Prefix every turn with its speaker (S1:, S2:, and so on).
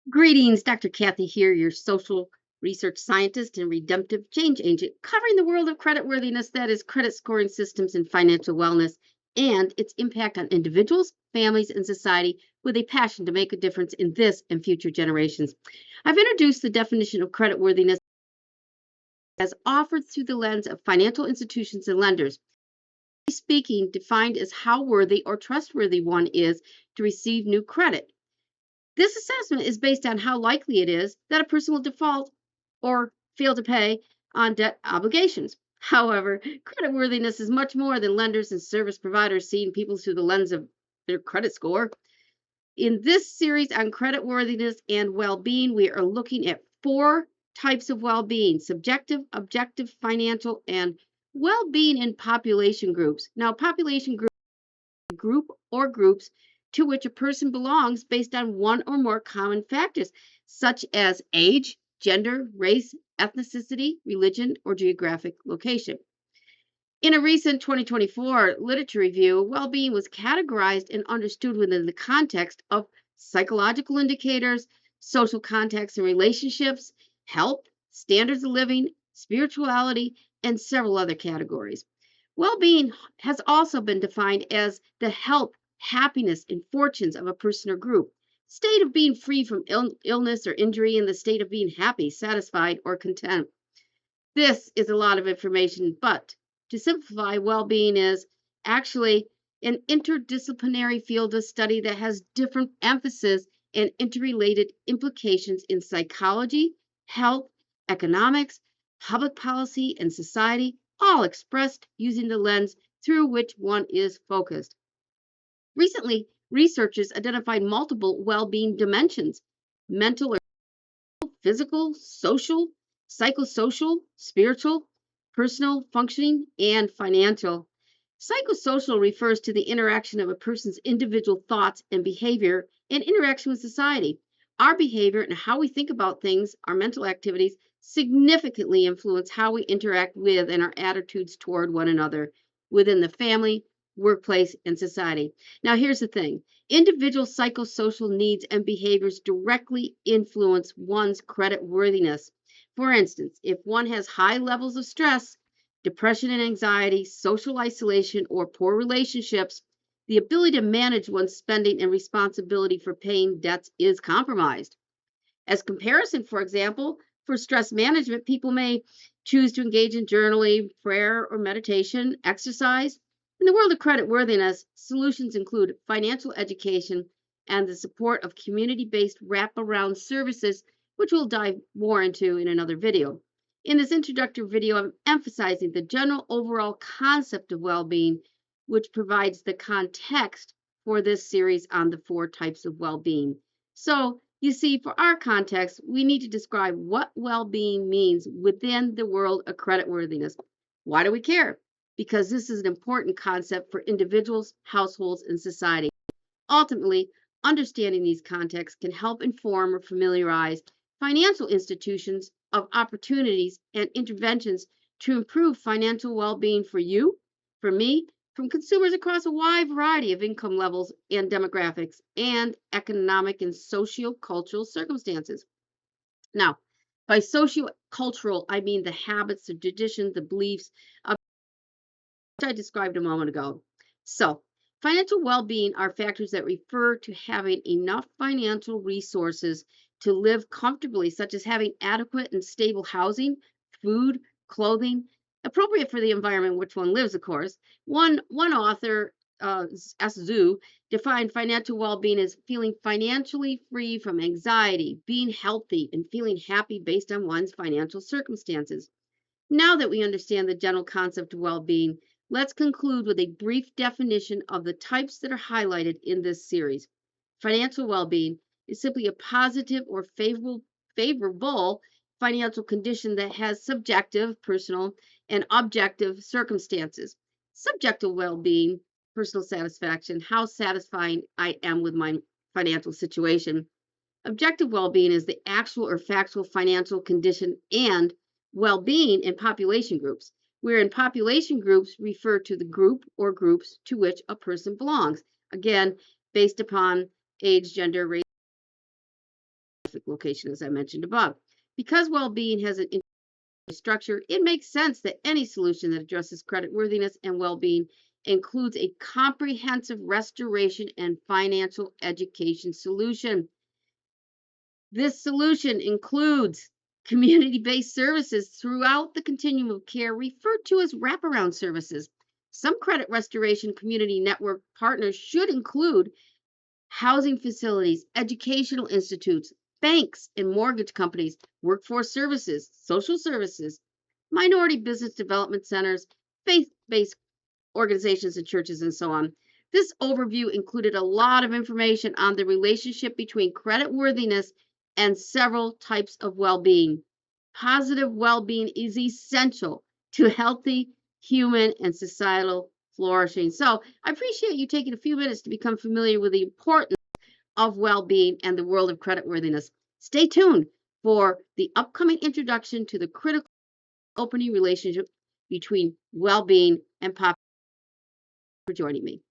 S1: Greetings, Dr. Cathie here, your social research scientist and redemptive change agent, covering the world of creditworthiness, that is, credit scoring systems and financial wellness, and its impact on individuals, families, and society, with a passion to make a difference in this and future generations. I've introduced the definition of creditworthiness as offered through the lens of financial institutions and lenders. Speaking, defined as how worthy or trustworthy one is to receive new credit. This assessment is based on how likely it is that a person will default or fail to pay on debt obligations. However, creditworthiness is much more than lenders and service providers seeing people through the lens of their credit score. In this series on creditworthiness and well being, we are looking at four types of well being: subjective, objective, financial, and well being in population groups. Now, population group or groups to which a person belongs based on one or more common factors, such as age, gender, race, ethnicity, religion, or geographic location. In a recent 2024 literature review, well being was categorized and understood within the context of psychological indicators, social contexts and relationships, health, standards of living, spirituality, and several other categories. Well being has also been defined as the health, happiness, and fortunes of a person or group, state of being free from illness or injury, and the state of being happy, satisfied, or content. This is a lot of information, but to simplify, well being is actually an interdisciplinary field of study that has different emphasis and interrelated implications in psychology, health, economics, public policy, and society, all expressed using the lens through which one is focused. Recently, researchers identified multiple well being dimensions: mental or physical, social, psychosocial, spiritual, personal, functioning, and financial. Psychosocial refers to the interaction of a person's individual thoughts and behavior and interaction with society. Our behavior and how we think about things, our mental activities, significantly influence how we interact with and our attitudes toward one another within the family, workplace, and society. Now, here's the thing: individual psychosocial needs and behaviors directly influence one's credit worthiness. For instance, if one has high levels of stress, depression and anxiety, social isolation, or poor relationships, the ability to manage one's spending and responsibility for paying debts is compromised. As comparison, for example, for stress management, people may choose to engage in journaling, prayer, or meditation, exercise. In the world of credit worthiness, solutions include financial education and the support of community-based wraparound services, which we'll dive more into in another video. In this introductory video, I'm emphasizing the general overall concept of well-being, which provides the context for this series on the four types of well-being. So, you see, for our context, we need to describe what well-being means within the world of creditworthiness. Why do we care? Because this is an important concept for individuals, households, and society. Ultimately, understanding these contexts can help inform or familiarize financial institutions of opportunities and interventions to improve financial well-being for you, for me, from consumers across a wide variety of income levels and demographics and economic and socio-cultural circumstances. Now, by socio-cultural, I mean the habits, the traditions, the beliefs of which I described a moment ago. So, financial well-being are factors that refer to having enough financial resources to live comfortably, such as having adequate and stable housing, food, clothing, appropriate for the environment in which one lives, of course. One author, S. Zhu, defined financial well-being as feeling financially free from anxiety, being healthy, and feeling happy based on one's financial circumstances. Now that we understand the general concept of well-being, let's conclude with a brief definition of the types that are highlighted in this series. Financial well-being is simply a positive or favorable financial condition that has subjective, personal, and objective circumstances. Subjective well-being, personal satisfaction, how satisfying I am with my financial situation. Objective well-being is the actual or factual financial condition and well-being in population groups, wherein population groups refer to the group or groups to which a person belongs, again, based upon age, gender, race, location, as I mentioned above. Because well-being has an structure, it makes sense that any solution that addresses creditworthiness and well-being includes a comprehensive restoration and financial education solution. This solution includes community-based services throughout the continuum of care, referred to as wraparound services. Some credit restoration community network partners should include housing facilities, educational institutes, banks and mortgage companies, workforce services, social services, minority business development centers, faith based organizations and churches, and so on. This overview included a lot of information on the relationship between creditworthiness and several types of well being. Positive well being is essential to healthy human and societal flourishing. So, I appreciate you taking a few minutes to become familiar with the importance of well-being and the world of creditworthiness. Stay tuned for the upcoming introduction to the critical opening relationship between well-being and poverty. For joining me.